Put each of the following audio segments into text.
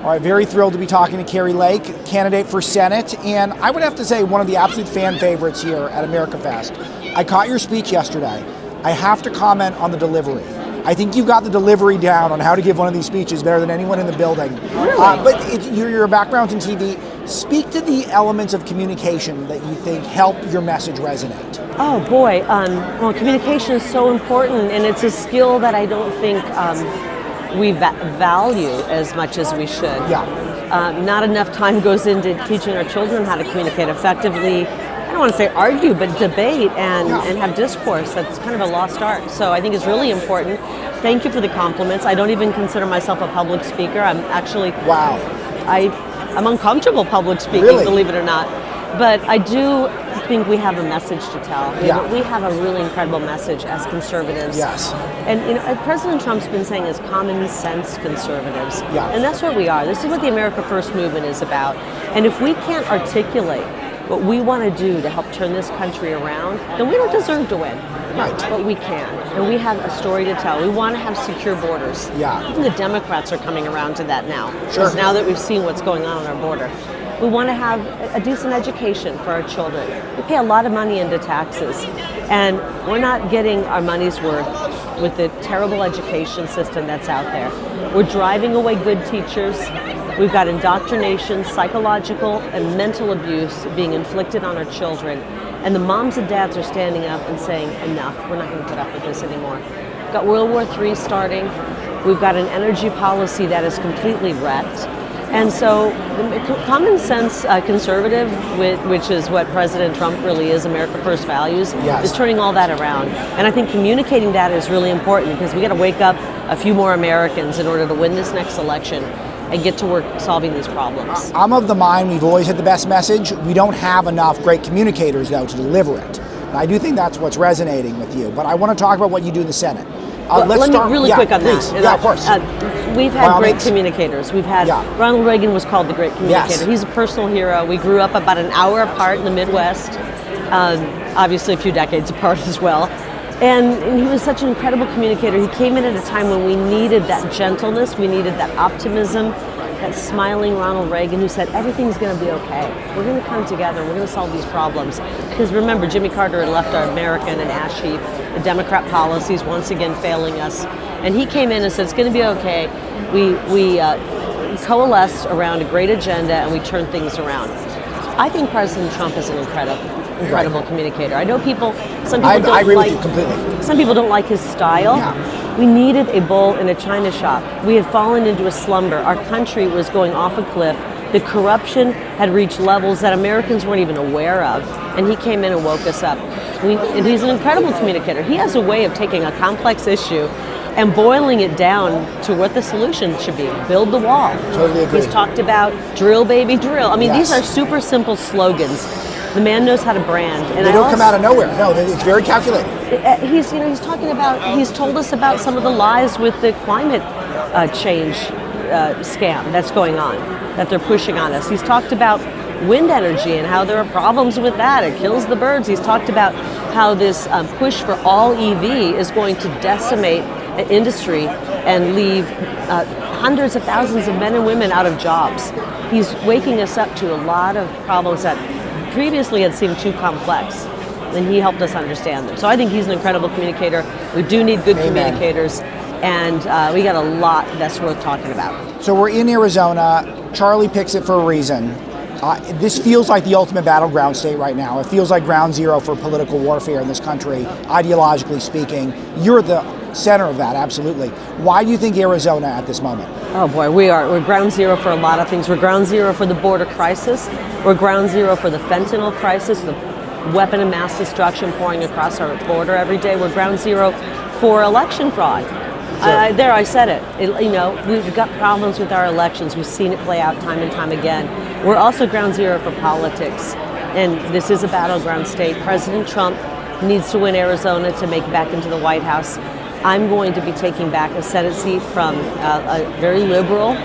All right, very thrilled to be talking to Kari Lake, candidate for Senate, and I would have to say one of the absolute fan favorites here at America Fest. I caught your speech yesterday. I have to comment on the delivery. I think you got the delivery down on how to give one of these speeches better than anyone in the building. Really? But your background's in TV. Speak to the elements of communication that you think help your message resonate. Oh boy, well, communication is so important, and it's a skill that I don't think we value as much as we should. Yeah. Not enough time goes into teaching our children how to communicate effectively. I don't want to say argue, but debate and have discourse. That's kind of a lost art. So I think it's really important. Thank you for the compliments. I don't even consider myself a public speaker. I'm actually... Wow. I'm uncomfortable public speaking, really? Believe it or not. But I do think we have a message to tell. We have a really incredible message as conservatives. Yes. And President Trump's been saying is common sense conservatives. Yeah. And that's what we are. This is what the America First movement is about. And if we can't articulate what we want to do to help turn this country around, then we don't deserve to win. Right. But we can. And we have a story to tell. We want to have secure borders. Yeah. Even the Democrats are coming around to that now. Sure. Because now that we've seen what's going on our border. We want to have a decent education for our children. We pay a lot of money into taxes, and we're not getting our money's worth with the terrible education system that's out there. We're driving away good teachers. We've got indoctrination, psychological and mental abuse being inflicted on our children. And the moms and dads are standing up and saying, enough, we're not going to put up with this anymore. We've got World War III starting. We've got an energy policy that is completely wrecked. And so the common sense conservative, which is what President Trump really is, America First values, is turning all that around. And I think communicating that is really important because we got to wake up a few more Americans in order to win this next election and get to work solving these problems. I'm of the mind we've always had the best message. We don't have enough great communicators, though, to deliver it. And I do think that's what's resonating with you. But I want to talk about what you do in the Senate. Let's start really quick on please. that. Yeah, of course. We've had great communicators. We've had Ronald Reagan was called the great communicator. Yes. He's a personal hero. We grew up about an hour apart in the Midwest, obviously a few decades apart as well. And he was such an incredible communicator. He came in at a time when we needed that gentleness, we needed that optimism, that smiling Ronald Reagan who said, everything's going to be okay. We're going to come together. We're going to solve these problems. Because remember, Jimmy Carter had left our America in an ash heap. The Democrat policies once again failing us. And he came in and said, it's going to be okay. We coalesced around a great agenda and we turned things around. I think President Trump is an incredible communicator. I know some people don't agree with you completely. Some people don't like his style. Yeah. We needed a bull in a china shop. We had fallen into a slumber. Our country was going off a cliff. The corruption had reached levels that Americans weren't even aware of. And he came in and woke us up. And he's an incredible communicator. He has a way of taking a complex issue and boiling it down to what the solution should be. Build the wall. Totally agree. He's talked about drill, baby, drill. I mean, these are super simple slogans. The man knows how to brand. And they don't come out of nowhere. No, it's very calculated. He's talking about, he's told us about some of the lies with the climate change scam that's going on, that they're pushing on us. He's talked about wind energy and how there are problems with that. It kills the birds. He's talked about how this push for all EV is going to decimate an industry and leave hundreds of thousands of men and women out of jobs. He's waking us up to a lot of problems that previously had seemed too complex, and he helped us understand them. So I think he's an incredible communicator. We do need good communicators, and we got a lot that's worth talking about. So we're in Arizona. Charlie picks it for a reason. This feels like the ultimate battleground state right now. It feels like ground zero for political warfare in this country, ideologically speaking. You're the center of that, absolutely. Why do you think Arizona at this moment? Oh boy, we're ground zero for a lot of things. We're ground zero for the border crisis. We're ground zero for the fentanyl crisis, the weapon of mass destruction pouring across our border every day. We're ground zero for election fraud. There, I said it. We've got problems with our elections. We've seen it play out time and time again. We're also ground zero for politics, and this is a battleground state. President Trump needs to win Arizona to make it back into the White House. I'm going to be taking back a Senate seat from a very liberal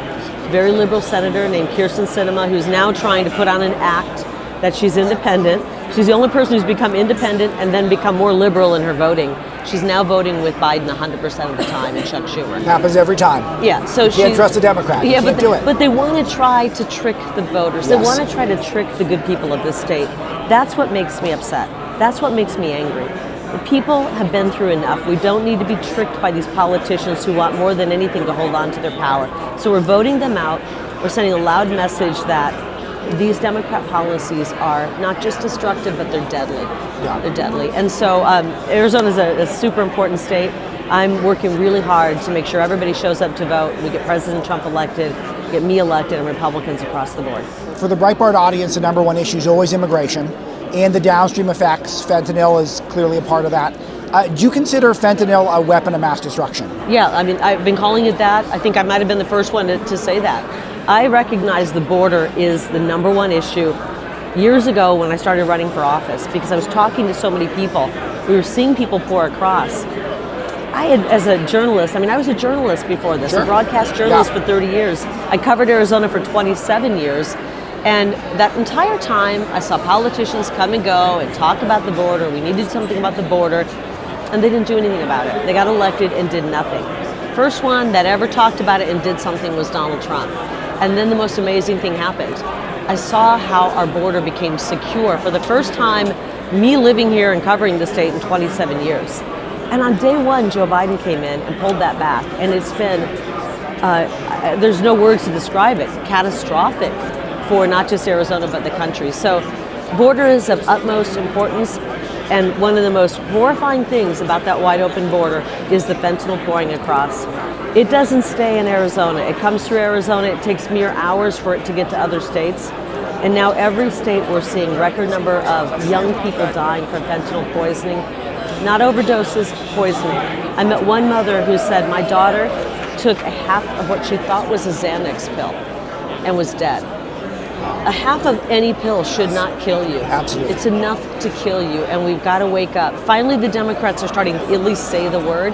senator named Kyrsten Sinema, who's now trying to put on an act that she's independent. She's the only person who's become independent and then become more liberal in her voting. She's now voting with Biden 100% of the time and Chuck Schumer. Happens every time. Yeah, so you can't trust a Democrat. Yeah, you can't do it. But they want to try to trick the voters. Yes. They want to try to trick the good people of this state. That's what makes me upset. That's what makes me angry. The people have been through enough. We don't need to be tricked by these politicians who want more than anything to hold on to their power. So we're voting them out. We're sending a loud message that these Democrat policies are not just destructive, but they're deadly. Yeah. They're deadly. And so Arizona is a super important state. I'm working really hard to make sure everybody shows up to vote. We get President Trump elected, get me elected, and Republicans across the board. For the Breitbart audience, the number one issue is always immigration and the downstream effects. Fentanyl is clearly a part of that. Do you consider fentanyl a weapon of mass destruction? Yeah, I mean, I've been calling it that. I think I might have been the first one to say that. I recognize the border is the number one issue years ago when I started running for office, because I was talking to so many people. We were seeing people pour across. I had, as a journalist, I was a journalist before this, a broadcast journalist for 30 years. I covered Arizona for 27 years. And that entire time, I saw politicians come and go and talk about the border. We needed something about the border, and they didn't do anything about it. They got elected and did nothing. First one that ever talked about it and did something was Donald Trump. And then the most amazing thing happened. I saw how our border became secure for the first time, me living here and covering the state in 27 years. And on day one, Joe Biden came in and pulled that back. And it's been, there's no words to describe it, catastrophic for not just Arizona, but the country. So border is of utmost importance. And one of the most horrifying things about that wide open border is the fentanyl pouring across. It doesn't stay in Arizona. It comes through Arizona. It takes mere hours for it to get to other states. And now every state we're seeing record number of young people dying from fentanyl poisoning. Not overdoses, poisoning. I met one mother who said, my daughter took a half of what she thought was a Xanax pill and was dead. A half of any pill should not kill you. Absolutely. It's enough to kill you, and we've got to wake up. Finally, the Democrats are starting to at least say the word,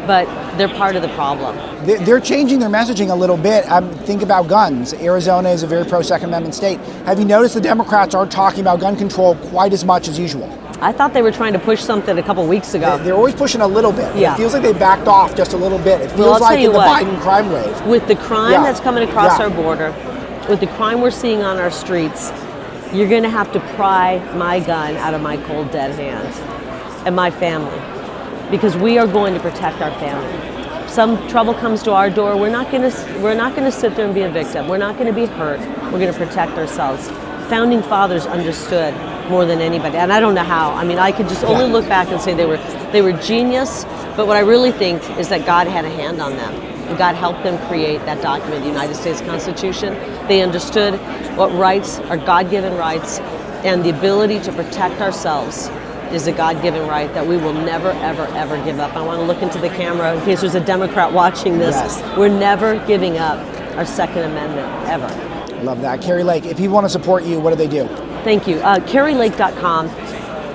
but they're part of the problem. They're changing their messaging a little bit. Think about guns. Arizona is a very pro-Second Amendment state. Have you noticed the Democrats aren't talking about gun control quite as much as usual? I thought they were trying to push something a couple weeks ago. They're always pushing a little bit. Yeah. It feels like they backed off just a little bit. It feels like in the Biden crime wave. With the crime that's coming across our border, with the crime we're seeing on our streets, you're going to have to pry my gun out of my cold, dead hands and my family, because we are going to protect our family. Some trouble comes to our door, we're not going to sit there and be a victim. We're not going to be hurt. We're going to protect ourselves. Founding fathers understood more than anybody, and I don't know how. I could just only look back and say they were genius. But what I really think is that God had a hand on them. God helped them create that document, the United States Constitution. They understood what rights are God-given rights, and the ability to protect ourselves is a God-given right that we will never, ever, ever give up. I want to look into the camera in case there's a Democrat watching this. Yes. We're never giving up our Second Amendment, ever. Love that. Kari Lake, if people want to support you, what do they do? Thank you. KariLake.com.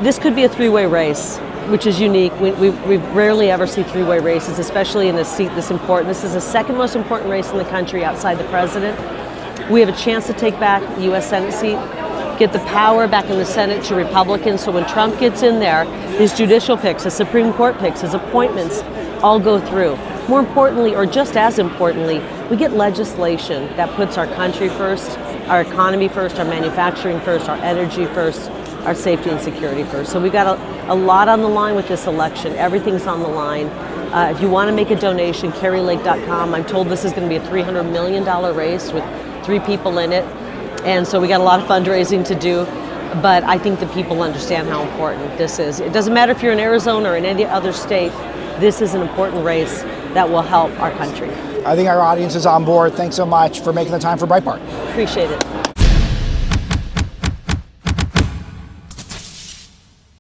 This could be a three-way race, which is unique. We rarely ever see three-way races, especially in a seat this important. This is the second most important race in the country outside the president. We have a chance to take back the U.S. Senate seat, get the power back in the Senate to Republicans, so when Trump gets in there, his judicial picks, his Supreme Court picks, his appointments all go through. More importantly, or just as importantly, we get legislation that puts our country first, our economy first, our manufacturing first, our energy first, our safety and security first. So we've got a lot on the line with this election. Everything's on the line. If you want to make a donation, KariLake.com. I'm told this is going to be a $300 million race with 3 people in it. And so we got a lot of fundraising to do. But I think the people understand how important this is. It doesn't matter if you're in Arizona or in any other state. This is an important race that will help our country. I think our audience is on board. Thanks so much for making the time for Breitbart. Appreciate it.